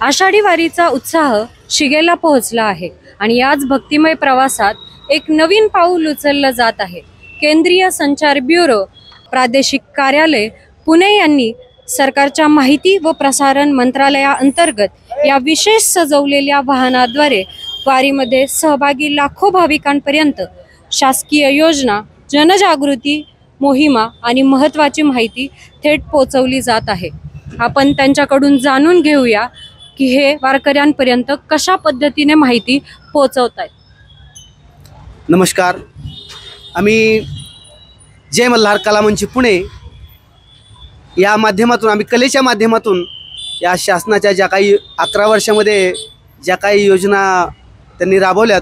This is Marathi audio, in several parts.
आषाढी वारीचा उत्साह शिगेला पोहोचला आहे आणि याच भक्तिमय प्रवासात एक नवीन पाऊल उचललं जात आहे। केंद्रीय संचार ब्युरो प्रादेशिक कार्यालय पुणे यांनी सरकारच्या माहिती व प्रसारण मंत्रालयाअंतर्गत या विशेष सजवलेल्या वाहनाद्वारे वारीमध्ये सहभागी लाखो भाविकांपर्यंत शासकीय योजना, जनजागृती मोहिमा आणि महत्त्वाची माहिती थेट पोहोचवली जात आहे। आपण त्यांच्याकडून जाणून घेऊया की हे वारकऱ्यांपर्यंत कशा पद्धतीने माहिती पोहोचवतायत। नमस्कार, आम्ही जय मल्हार कला मंच पुणे या माध्यमातून आम्ही कलेच्या माध्यमातून या शासनाच्या ज्या काही 11 वर्षामध्ये ज्या काही योजना त्यांनी राबवल्यात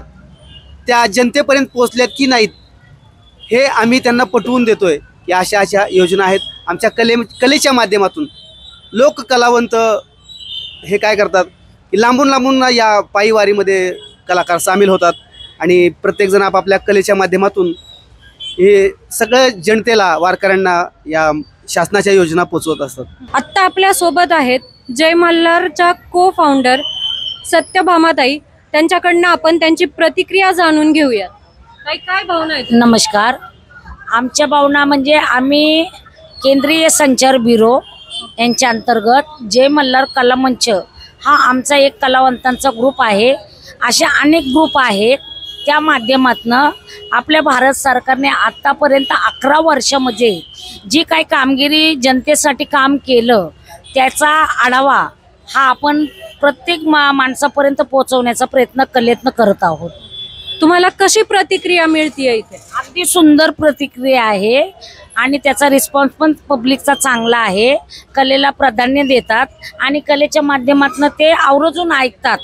त्या जनतेपर्यंत पोहोचल्यात की नाहीत हे आम्ही त्यांना पटवून देतोय। या अशा योजना आहेत आमच्या कलेच्या माध्यमातून। लोक कलावंत हे काय करतात की लांबून लांबून या पायी वारीमध्ये कलाकार सामील होतात आणि प्रत्येकजण आपापल्या कलेच्या माध्यमातून हे सगळं जनतेला, वारकऱ्यांना या शासनाच्या योजना पोचवत असतात। आत्ता आपल्या सोबत आहेत जय मल्हारच्या को फाउंडर सत्यभामाताई। त्यांच्याकडनं आपण त्यांची प्रतिक्रिया जाणून घेऊया। काय भावना आहेत? नमस्कार, आमच्या भावना म्हणजे आम्ही केंद्रीय संचार ब्युरो यांच्या अंतर्गत जय मल्हार कला मंच हा आमचा एक कलावंतांचा ग्रुप आहे। अशा अनेक ग्रुप आहेत, त्या माध्यमातून आपल्या भारत सरकारने आतापर्यंत 11 वर्षामध्ये जी काही कामगिरी जनतेसाठी काम केलं त्याचा आढावा हा आपण प्रत्येक माणसापर्यंत पोहोचवण्याचा प्रयत्न कलेतनं करत आहोत। तुम्हाला कशी प्रतिक्रिया मिळते इथे? अगदी सुंदर प्रतिक्रिया आहे आणि त्याचा रिस्पॉन्स पण पब्लिकचा चांगला आहे। कलेला प्राधान्य देतात आणि कलेच्या माध्यमातून ते आवर्जून ऐकतात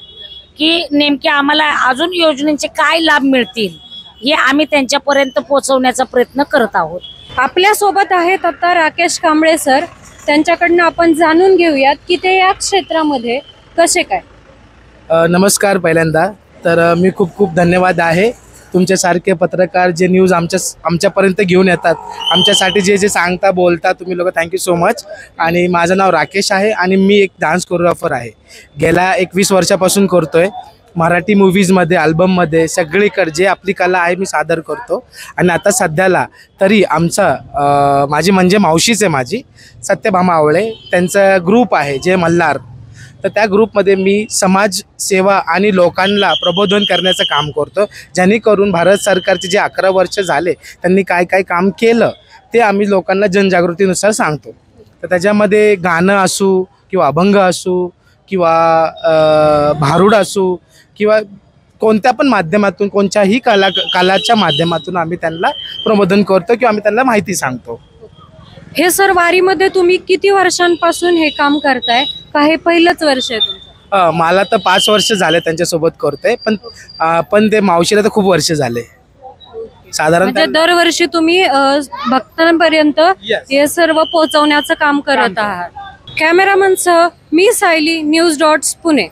की नेमके आम्हाला अजून योजनेचे काय लाभ मिळतील हे आम्ही त्यांच्यापर्यंत पोहोचवण्याचा प्रयत्न करत आहोत। आपल्या सोबत आहेत आता राकेश कांबळे सर। त्यांच्याकडनं आपण जाणून घेऊयात की ते या क्षेत्रामध्ये कसे काय। नमस्कार, पहिल्यांदा तर मी खूप खूप धन्यवाद आहे तुमच्यासारखे पत्रकार जे न्यूज आमच्यापर्यंत घेऊन येतात, आमच्यासाठी जे सांगता बोलता तुम्ही लोक, थँक्यू सो मच। आणि माझं नाव राकेश आहे आणि मी एक डान्स कोरिओग्राफर आहे। गेल्या 21 वर्षापासून करतोय। मराठी मूवीजमध्ये, अल्बममध्ये सगळीकडे जे आपली कला आहे मी सादर करतो। आणि आता सध्याला तरी माझी म्हणजे मावशीच आहे माझी, सत्यभामा आवळे, त्यांचा ग्रुप आहे जय मल्हार। तर त्या ग्रुपमध्ये मी समाज सेवा आणि लोकांना प्रबोधन करण्याचं काम करतो, जेणेकरून भारत सरकारचे जे 11 वर्ष झाले त्यांनी काय काय काम केलं ते आम्ही लोकांना जनजागृतीनुसार सांगतो। तर त्याच्यामध्ये गाणं असू किंवा अभंग असू किंवा भारुड असू किंवा कोणत्या पण माध्यमातून, कोणत्याही कलाच्या माध्यमातून आम्ही त्यांना प्रबोधन करतो किंवा आम्ही त्यांना माहिती सांगतो। हे सर, वारीमध्ये तुम्ही किती वर्षांपासून हे काम करताय का हे पहिलंच वर्ष आहे तुमचं? मला तर 5 वर्ष झाले त्यांच्यासोबत करतोय, पण ते मावशीला तर खूप वर्ष झाले साधारण। म्हणजे दरवर्षी तुम्ही भक्तांपर्यंत हे सर्व पोहोचवण्याचं काम करत आहात। कॅमेरामन सह मी सायली, न्यूज डॉट्स पुणे।